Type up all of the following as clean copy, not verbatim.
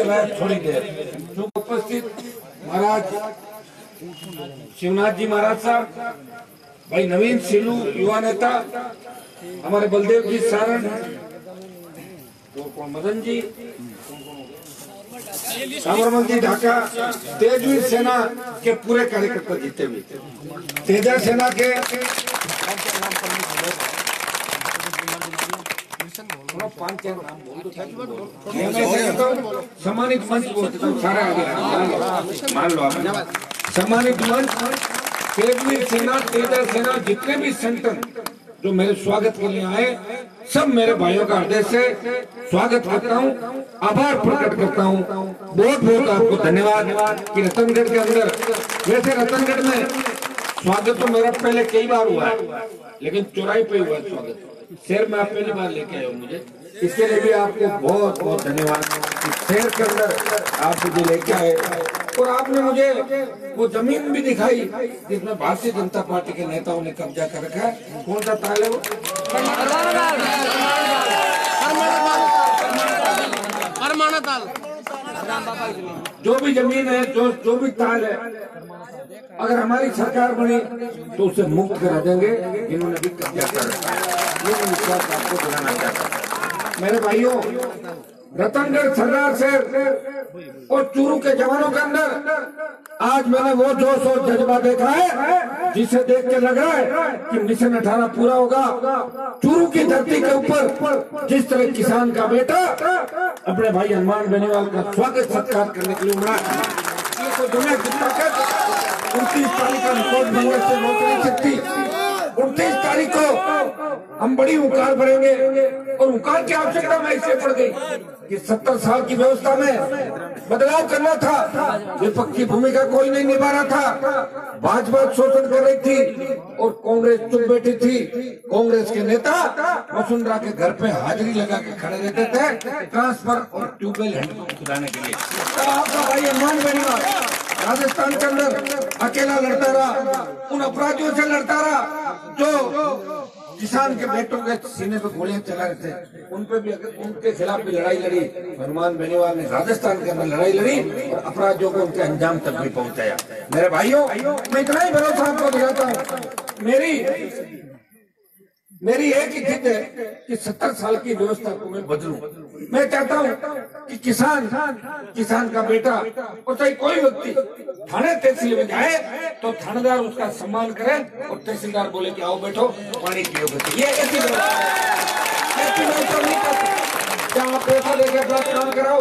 चलाए थोड़ी देर। जो उपस्थित महाराज शिवनाथ जी महाराज साहब, भाई नवीन सिलू युवा नेता, हमारे बलदेव जी सारण, मदन जी, साबरमल जी ढाका, तेजवीर सेना के पूरे कार्यकर्ता जीते हुए, तेजा सेना के सम्मानित मंच बोलते सारे आगे मान लो आप, सम्मानित मंच, तेजवीर सेना, तेजा सेना, जितने भी संगठन जो मेरे स्वागत के लिए आए, सब मेरे भाइयों का हृदय से स्वागत करता हूं, आभार प्रकट करता हूं। बहुत बहुत आपको धन्यवाद कि रतनगढ़ के अंदर, वैसे रतनगढ़ में स्वागत तो मेरा पहले कई बार हुआ है, लेकिन चौराही पे हुआ स्वागत, शहर में आप पहली बार लेके आए हो मुझे, इसके लिए भी आपको बहुत बहुत धन्यवाद। शहर के अंदर आप मुझे लेके आए और आपने मुझे वो जमीन भी दिखाई जिसमें भारतीय जनता पार्टी के नेताओं ने कब्जा कर रखा है। कौन सा ताल है वो? जो भी जमीन है, जो भी ताल है, अगर हमारी सरकार बनी तो उसे मुक्त करा देंगे जिन्होंने भी कब्जा कर रखा है। ये मैं विश्वास आपको दिलाना चाहता हूँ। मेरे भाइयों, रतनगढ़ सरदार शहर और चूरू के जवानों के अंदर आज मैंने वो जोश और जज्बा देखा है जिसे देख के लग रहा है कि मिशन 18 पूरा होगा। चूरू की धरती के ऊपर जिस तरह किसान का बेटा अपने भाई हनुमान बेनीवाल का स्वागत सत्कार करने के लिए उमड़ा, ये तो दुनिया की ताकत 29 तारीख का रिकॉर्ड बनने से रोक नहीं सकती। 29 तारीख को हम बड़ी हुंकार भरेंगे और हुंकार की आवश्यकता में इसलिए पड़ गई कि 70 साल की व्यवस्था में बदलाव करना था। विपक्ष की भूमिका कोई नहीं निभा रहा था, भाजपा शोषण कर रही थी और कांग्रेस चुप बैठी थी। कांग्रेस के नेता वसुंधरा के घर पे हाजिरी लगा के खड़े रहते थे ट्रांसफर और ट्यूबवेल हैंडपंप खुदाने के लिए। तब आपका भाई हनुमान बेनीवाल राजस्थान के अंदर अकेला लड़ता रहा, उन अपराधियों से लड़ता रहा जो किसान के बेटों के सीने पे गोलियां चला रहे थे, उन पे भी उनके खिलाफ भी लड़ाई लड़ी। हनुमान बेनीवाल ने राजस्थान के अंदर लड़ाई लड़ी और अपराधियों को उनके अंजाम तक भी पहुंचाया। मेरे भाइयों, मैं इतना ही भरोसा आपको दिलाता हूँ, मेरी एक ही जिद है कि 70 साल की व्यवस्था को मैं बदलूं। मैं चाहता हूं कि किसान का बेटा और चाहे कोई व्यक्ति थाने तहसील में जाए तो थानेदार उसका सम्मान करे और तहसीलदार बोले कि आओ बैठो पानी पियो। ये ऐसी व्यवस्था नहीं करते। क्या आप पैसा देकर अपना काम कराओ,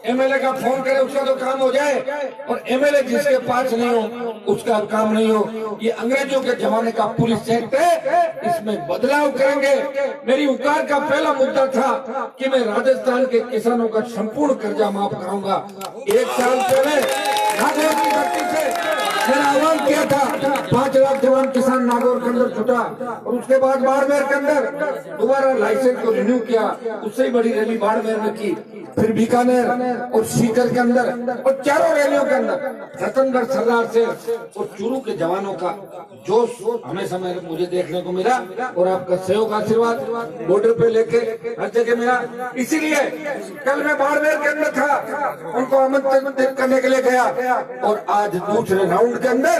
एमएलए का फोन करे उसका तो काम हो जाए और एमएलए जिसके पास नहीं हो उसका काम नहीं हो। ये अंग्रेजों के जमाने का पुलिस एक्ट है, इसमें बदलाव करेंगे। मेरी हुंकार का पहला मुद्दा था कि मैं राजस्थान के किसानों का संपूर्ण कर्जा माफ कराऊंगा। 1 साल पहले नागौर की धरती से मैंने आह्वान किया था, 5 लाख जवान किसान नागौर के अंदर छुटा और उसके बाद बाड़मेर के अंदर दोबारा लाइसेंस को रिन्यू किया, उससे बड़ी रैली बाड़मेर में की, फिर बीकानेर और सीकर के अंदर और चारों रैलियों के अंदर रतनगढ़ सरदार से और चूरू के जवानों का जोश हमेशा मुझे देखने को मिला और आपका सहयोग आशीर्वाद बॉर्डर पे लेके हर जगह मिला। इसीलिए कल मैं बाड़मेर के अंदर था, उनको आमंत्रित करने के लिए गया और आज दूसरे राउंड के अंदर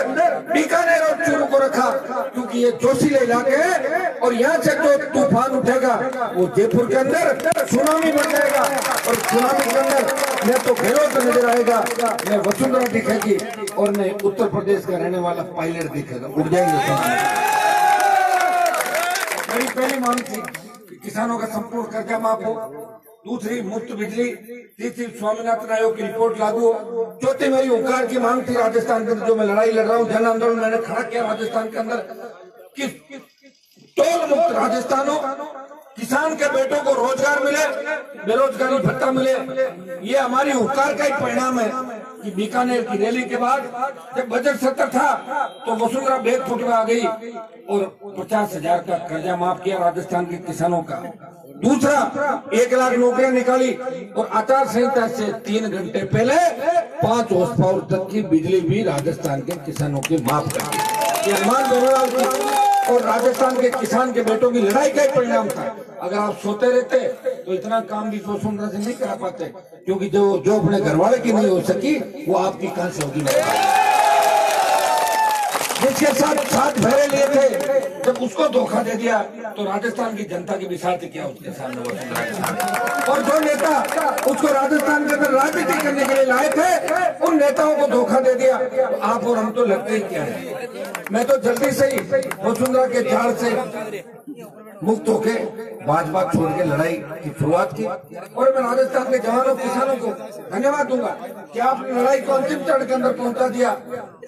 बीकानेर और चूरू को रखा क्योंकि ये जोशीले इलाके हैं और यहाँ से जो तूफान उठेगा वो जयपुर के अंदर सुनामी बन जाएगा और सुनामी के अंदर न तो गहलोत नजर आएगा, न वसुंधरा दिखेगी और न उत्तर प्रदेश का रहने वाला पायलट दिखेगा। उड़ जाएंगे। मेरी पहली मांग थी कि किसानों का संपूर्ण कर्जा माफ हो, दूसरी मुफ्त बिजली, तीसरी स्वामीनाथन आयोग की रिपोर्ट लागू हो, चौथी मेरी हुंकार की मांग थी राजस्थान के अंदर जो मैं लड़ाई लड़ रहा हूँ, जन आंदोलन मैंने खड़ा किया राजस्थान के अंदर कि टोल मुक्त राजस्थान हो, किसान के बेटों को रोजगार मिले, बेरोजगारी भत्ता मिले। ये हमारी हुंकार का ही परिणाम है कि बीकानेर की रैली के बाद जब बजट सत्र था तो वसुंधरा बैकफुट में आ गई और 50,000 का कर्जा माफ किया राजस्थान के किसानों का। दूसरा, 1 लाख नौकरियां निकाली और आचार संहिता से 3 घंटे पहले 5 हॉर्स पावर तक की बिजली भी राजस्थान के किसानों की माफ कर दी। ये हनुमान बेनीवाल की और राजस्थान के किसान के बेटों की लड़ाई का ही परिणाम था। अगर आप सोते रहते तो इतना काम भी वसुंधरा से नहीं करा पाते। क्योंकि जो अपने घरवाले की नहीं हो सकी वो आपकी कहां से होगी। जिसके साथ 7 फेरे लिए थे, जब उसको धोखा दे दिया तो राजस्थान की जनता की मिसाल थी क्या उसके सामने वसुंधरा के सामने। और जो नेता उसको राजस्थान के अंदर राजनीति करने के लिए लाए थे, उन नेताओं को धोखा दे दिया। तो आप और हम तो लगते ही क्या है। मैं तो जल्दी से ही वसुंधरा के जाल से मुक्त होके भाजपा छोड़ के लड़ाई की शुरुआत की। और मैं राजस्थान के जवानों किसानों को धन्यवाद दूंगा कि आपने लड़ाई को अंतिम चरण के अंदर पहुंचा दिया।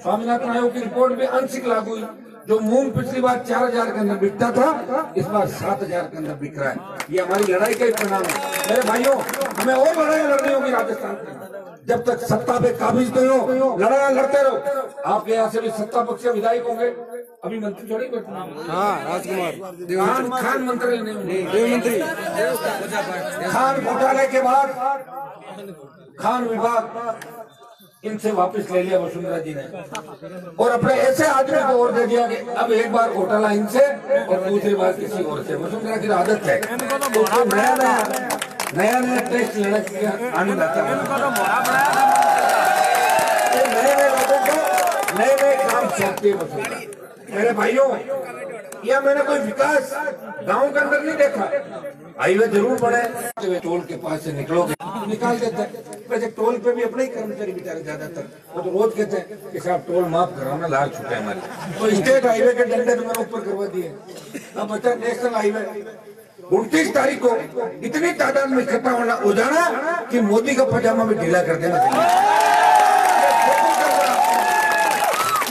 स्वामीनाथन आयोग की रिपोर्ट भी आंशिक लागू हुई। जो मूंग पिछली बार 4000 के अंदर बिकता था, इस बार 7000 के अंदर बिक रहा है। ये हमारी लड़ाई का ही परिणाम है। मेरे भाइयों, हमें और लड़ाई लड़नी होगी राजस्थान में। जब तक सत्ता पे काबिज नहीं हो, लड़ाई लड़ते रहो। आपके यहाँ से भी सत्ता पक्ष के विधायक होंगे, अभी मंत्री थोड़ी राजकुमार खान मंत्री नहीं मंत्री। खान घोटाले के बाद खान विभाग इनसे वापस ले लिया वसुंधरा जी ने, और अपने ऐसे आदमी को और दे दिया कि अब एक बार घोटाला इनसे और दूसरी बार किसी और से। वसुंधरा की आदत है, तो नया टेस्ट लेने का आनंद आता है। नए लोगों को नए काम सौंपती है वसुंधरा। मेरे भाइयों, यह मैंने कोई विकास गांव के अंदर नहीं देखा। हाईवे जरूर बने, टोल के पास से निकलोगे निकाल देते हैं। वैसे टोल पे भी अपने ही कर्मचारी बेचारे ज्यादातर वो तो रोज कहते हैं कि साहब टोल माफ कराओ ना, लाल छूटे हमारे। तो स्टेट हाईवे के डंडे तो मैंने ऊपर करवा दिए। अब बचा नेशनल हाईवे। 29 तारीख को इतनी तादाद में इकट्ठा हो जाना कि मोदी का पजामा भी ढीला कर देना।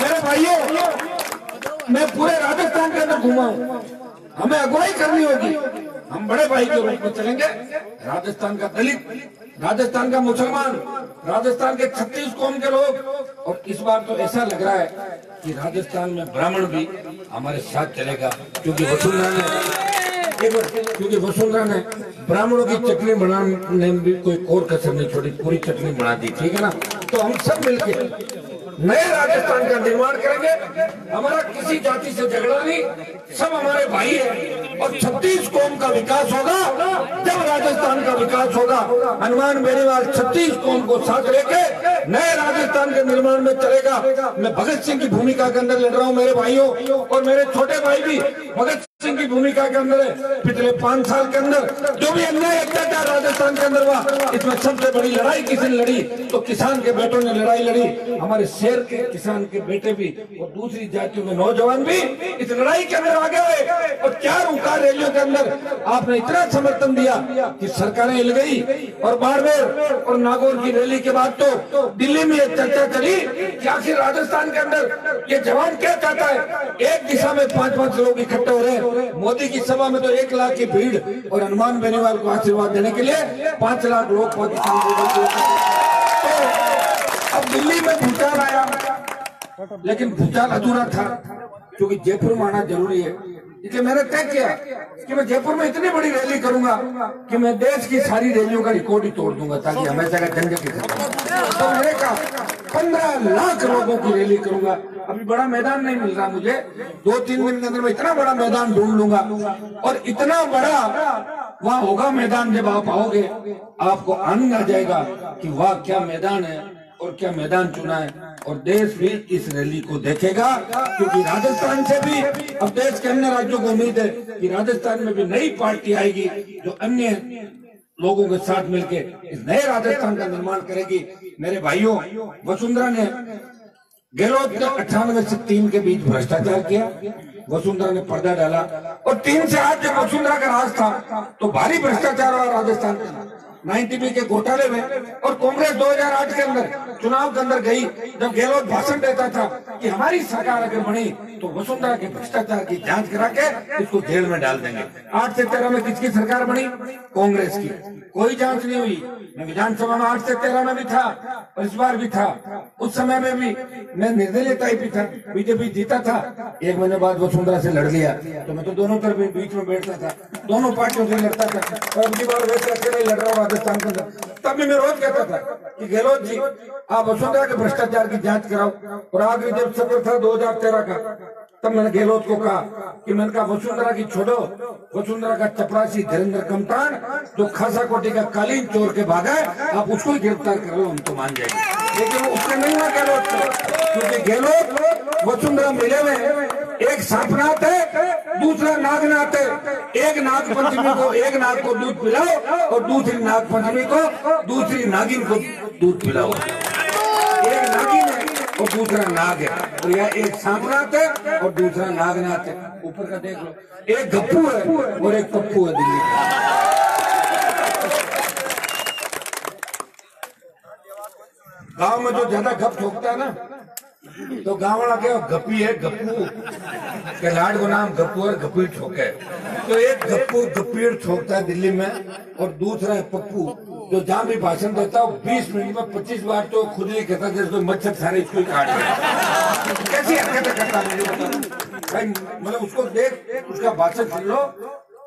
मेरे भाइयों, मैं पूरे राजस्थान के अंदर घूमा हूँ। हमें अगुवाई करनी होगी। हम बड़े भाई के रूप में चलेंगे। राजस्थान का दलित, राजस्थान का मुसलमान, राजस्थान के 36 कौम के लोग, और इस बार तो ऐसा लग रहा है कि राजस्थान में ब्राह्मण भी हमारे साथ चलेगा। क्योंकि वसुंधरा ने ब्राह्मणों की चटनी बनाने में भी कोई और कसर नहीं छोड़ी, पूरी चटनी बना दी। ठीक है ना। तो हम सब मिलकर नए राजस्थान का निर्माण करेंगे। हमारा किसी जाति से झगड़ा नहीं, सब हमारे भाई हैं। और 36 कौम का विकास होगा जब राजस्थान का विकास होगा। हनुमान बेनीवाल 36 कौम को साथ लेके नए राजस्थान के निर्माण में चलेगा। मैं भगत सिंह की भूमिका के अंदर लड़ रहा हूँ मेरे भाइयों, और मेरे छोटे भाई भी भगत सिंह की भूमिका के अंदर है। पिछले 5 साल के अंदर जो भी अन्याय अत्याचार राजस्थान के अंदर हुआ, इसमें सबसे बड़ी लड़ाई किसने लड़ी? तो किसान के बेटों ने लड़ाई लड़ी। हमारे शेर के किसान के बेटे भी और दूसरी जातियों में नौजवान भी इस लड़ाई के अंदर आगे हुए। और 4 उनका रैलियों के अंदर आपने इतना समर्थन दिया कि सरकारें हिल गई। और बाड़मेर और नागौर की रैली के बाद तो दिल्ली में यह चर्चा चली कि आखिर राजस्थान के अंदर ये जवान क्या चाहता है। एक दिशा में 5-5 लोग इकट्ठे हो रहे हैं। मोदी की सभा में तो 1 लाख की भीड़, और हनुमान बेनीवाल को आशीर्वाद देने के लिए 5 लाख लोग पाकिस्तान। अब दिल्ली में भूचाल आया, लेकिन भूचाल अधूरा था क्योंकि जयपुर में आना जरूरी है। इसलिए मैंने तय किया कि मैं जयपुर में इतनी बड़ी रैली करूंगा कि मैं देश की सारी रैलियों का रिकॉर्ड ही तोड़ दूंगा, ताकि हमेशा का झंडे की। तो मैंने कहा 15 लाख लोगों की रैली करूंगा। अभी बड़ा मैदान नहीं मिल रहा मुझे, 2-3 दिन के अंदर मैं इतना बड़ा मैदान ढूंढ लूंगा। और इतना बड़ा वहाँ होगा मैदान, जब आप आओगे आपको आनंद आ जाएगा कि वाह क्या मैदान है और क्या मैदान चुना है। और देश भी इस रैली को देखेगा, क्योंकि राजस्थान से भी अब देश के अन्य राज्यों को उम्मीद है कि राजस्थान में भी नई पार्टी आएगी जो अन्य लोगों के साथ मिलकर इस नए राजस्थान का निर्माण करेगी। मेरे भाइयों, वसुंधरा ने गहलोत ने 98 से 3 के बीच भ्रष्टाचार किया। वसुंधरा ने पर्दा डाला, और 3 से 8 जब वसुंधरा का राज था तो भारी भ्रष्टाचार हुआ राजस्थान में 90 के घोटाले में। और कांग्रेस 2008 के अंदर चुनाव के अंदर गई, जब गहलोत भाषण देता था कि हमारी सरकार अगर बनी तो वसुंधरा के भ्रष्टाचार की जांच करा के इसको जेल में डाल देंगे। 8 से 13 में किसकी सरकार बनी? कांग्रेस की। कोई जांच नहीं हुई। मैं विधानसभा में 8 से 13 में भी था और इस बार भी था। उस समय में भी मैं निर्दलीय टाइप ही था, बीजेपी जीता था। 1 महीने बाद वसुंधरा से लड़ लिया, तो मैं तो दोनों तरफ बीच में बैठता था, दोनों पार्टियों से लड़ता था। और अगली बार वैसे अकेले ही लड़ रहा हूँ राजस्थान के अंदर। तब भी मैं रोज कहता था कि गहलोत जी आप वसुंधरा के भ्रष्टाचार की जांच कराओ। और आखिरी जब सत्र था 2013 का, तब मैंने गहलोत को कहा कि मैंने कहा वसुंधरा की छोड़ो, वसुंधरा का चपरासी धीरेन्द्र कमतान जो खासा कोटी का कालीन चोर के भागा है, आप उसको ही गिरफ्तार कर लो, हम तो मान जाएंगे। लेकिन उसने नहीं हुआ गहलोत को, क्योंकि गहलोत वसुंधरा मेले में एक सांपनाथ है, दूसरा नागनाथ है। एक नाग पंचमी को एक नाग को दूध पिलाओ और दूसरी नाग पंचमी को दूसरी नागिन को दूध पिलाओ। एक नागिन है और दूसरा नाग है, और यह एक सांपनाथ है और दूसरा नागनाथ है। ऊपर का देख लो, एक गप्पू है और एक पप्पू है दिल्ली का। गांव में जो ज्यादा गप ठोकता है ना, तो गाँव वाला क्या गप्पी है, गप्पू के लाड को नाम गप्पू और गप्पी ठोके। तो एक गप्पू गप्पीर ठोकता है दिल्ली में, और दूसरा है पप्पू जो जहाँ भी भाषण देता है 20 मिनट में 25 बार तो खुद ही कहता है जैसे मच्छर सारे इसको ही काट रहे। कैसी हरकतें करता है भाई, मतलब उसको देख, उसका भाषण सुन लो।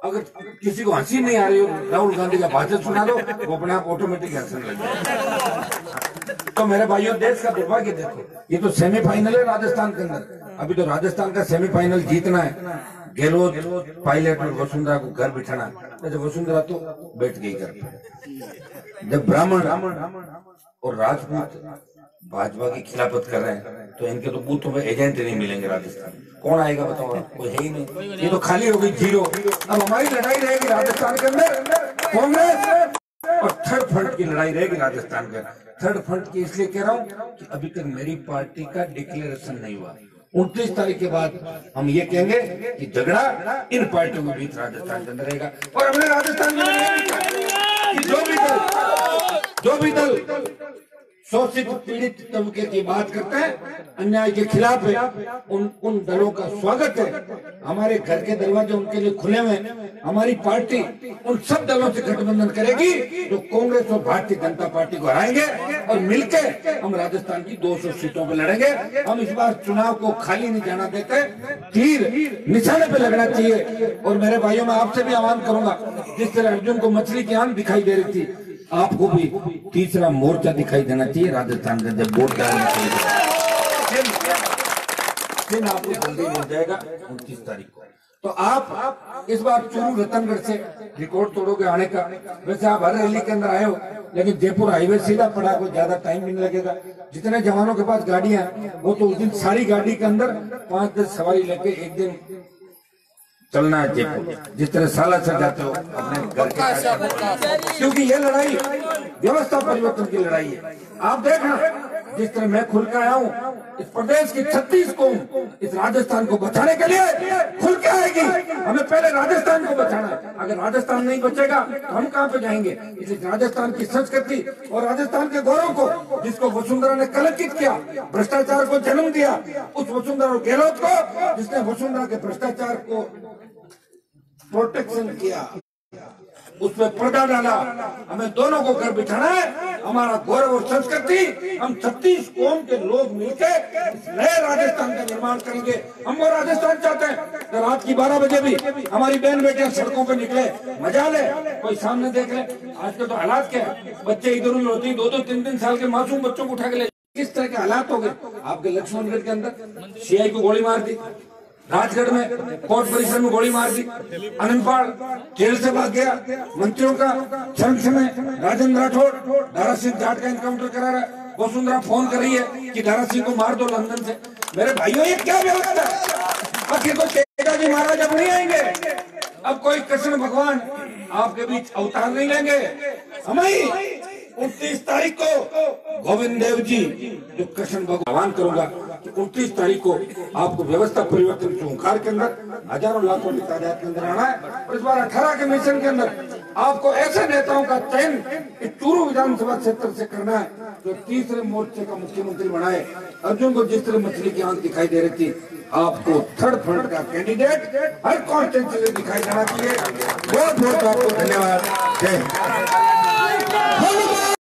अगर किसी को हंसी नहीं आ रही हो, राहुल गांधी का भाषण सुना दो, वो अपने आप ऑटोमेटिक हंसने लग जाए। तो मेरे भाइयों, देश का दुर्भाग्य देखो, ये तो सेमीफाइनल है राजस्थान के अंदर। अभी तो राजस्थान का सेमीफाइनल जीतना है। गहलोत पायलट और वसुंधरा को घर बिठाना, जैसे वसुंधरा तो बैठ गई घर पे। जब ब्राह्मण और राजपूत भाजपा की खिलाफत कर रहे हैं, तो इनके तो बूथों में एजेंट नहीं मिलेंगे राजस्थान। कौन आएगा बताओ? कोई है ही नहीं, ये तो खाली हो गई, जीरो। अब हमारी लड़ाई रहेगी राजस्थान के अंदर कांग्रेस और थर्ड फ्रंट की लड़ाई रहेगी राजस्थान के। थर्ड फ्रंट की इसलिए कह रहा हूँ कि अभी तक मेरी पार्टी का डिक्लेरेशन नहीं हुआ। 29 तारीख के बाद हम ये कहेंगे कि झगड़ा इन पार्टियों के बीच राजस्थान के अंदर रहेगा। और हमने राजस्थान में जो भी दल शोषित पीड़ित तबके की बात करते हैं, अन्याय के खिलाफ है, उन दलों का स्वागत है। हमारे घर के दरवाजे उनके लिए खुले हुए हैं। हमारी पार्टी उन सब दलों से गठबंधन करेगी जो कांग्रेस और भारतीय जनता पार्टी को हराएंगे, और मिलकर हम राजस्थान की 200 सीटों पर लड़ेंगे। हम इस बार चुनाव को खाली नहीं जाना देते, तीर निशाने पे लगना चाहिए। और मेरे भाइयों, मैं आपसे भी आह्वान करूंगा, जिस तरह अर्जुन को मछली की आंख दिखाई दे रही थी, आपको भी तीसरा मोर्चा दिखाई देना चाहिए राजस्थान का। जब वोट डालना चाहिए दिन आपको जल्दी मिल जाएगा 29 तारीख को। तो आप इस बार चूरू रतनगढ़ से रिकॉर्ड तोड़ोगे आने का। वैसे आप हर रैली के अंदर आए हो, लेकिन जयपुर हाईवे सीधा पड़ा, कोई ज्यादा टाइम भी नहीं लगेगा। जितने जवानों के पास गाड़ियां हैं, वो तो उस दिन सारी गाड़ी के अंदर 5-10 सवारी लेके एक दिन चलना है जयपुर, जिस तरह साला चल जाते हो अपने घर के। क्योंकि ये लड़ाई व्यवस्था परिवर्तन की लड़ाई है। आप देखना, जिस तरह मैं खुल के आया हूँ, इस प्रदेश की 36 कौम इस राजस्थान को बचाने के लिए खुल के आएगी। हमें पहले राजस्थान को बचाना है। अगर राजस्थान नहीं बचेगा तो हम कहाँ पे जाएंगे? इसलिए राजस्थान की संस्कृति और राजस्थान के गौरव को, जिसको वसुंधरा ने कलंकित किया, भ्रष्टाचार को जन्म दिया, उस वसुंधरा और गहलोत को, जिसने वसुंधरा के भ्रष्टाचार को प्रोटेक्शन किया, उसमें पर्दा डाला, हमें दोनों को घर बिठाना है। हमारा गौरव और संस्कृति, हम 36 कौम के लोग मिलकर नए राजस्थान का निर्माण करेंगे। हम वो राजस्थान चाहते हैं तो रात की 12 बजे भी हमारी बहन बेटियां सड़कों पे निकले, मजा ले, कोई सामने देख ले। आजकल तो हालात क्या है, बच्चे इधर उधर होती, 2-2, 3-3 साल के मासूम बच्चों को उठा के ले, किस तरह के हालात हो गए। आपके लक्ष्मणगढ़ के अंदर सीआई को गोली मार दी, राजगढ़ में कोर्ट परिसर में गोली मार दी, अनंतपाल जेल से भाग गया, मंत्रियों का क्षण में राजेंद्र राठौड़ दारा सिंह जाट का एनकाउंटर करा रहा है, वसुंधरा फोन कर रही है कि दारा सिंह को मार दो लंदन से। मेरे भाइयों, ये क्या व्यवस्था है? आखिर को तेजाजी महाराज अब नहीं आएंगे, अब कोई कृष्ण भगवान आपके बीच अवतार नहीं लेंगे। हम 29 तारीख को गोविंद देव जी जो कृष्ण भगवान करूंगा कि 29 तारीख को आपको व्यवस्था परिवर्तन के ओंकार के अंदर हजारों लाखों की तादाद के अंदर आना है। और इस बार 18 के मिशन के अंदर आपको ऐसे नेताओं का चयन चूरू विधानसभा क्षेत्र से करना है जो तीसरे मोर्चे का मुख्यमंत्री बनाए। अर्जुन को जिस तरह मछली की आंख दिखाई दे रही थी, आपको थर्ड फ्रंट का कैंडिडेट हर कॉन्स्टिट्यूंसी से दिखाई देना चाहिए। बहुत बहुत आपको धन्यवाद। जय हिंद।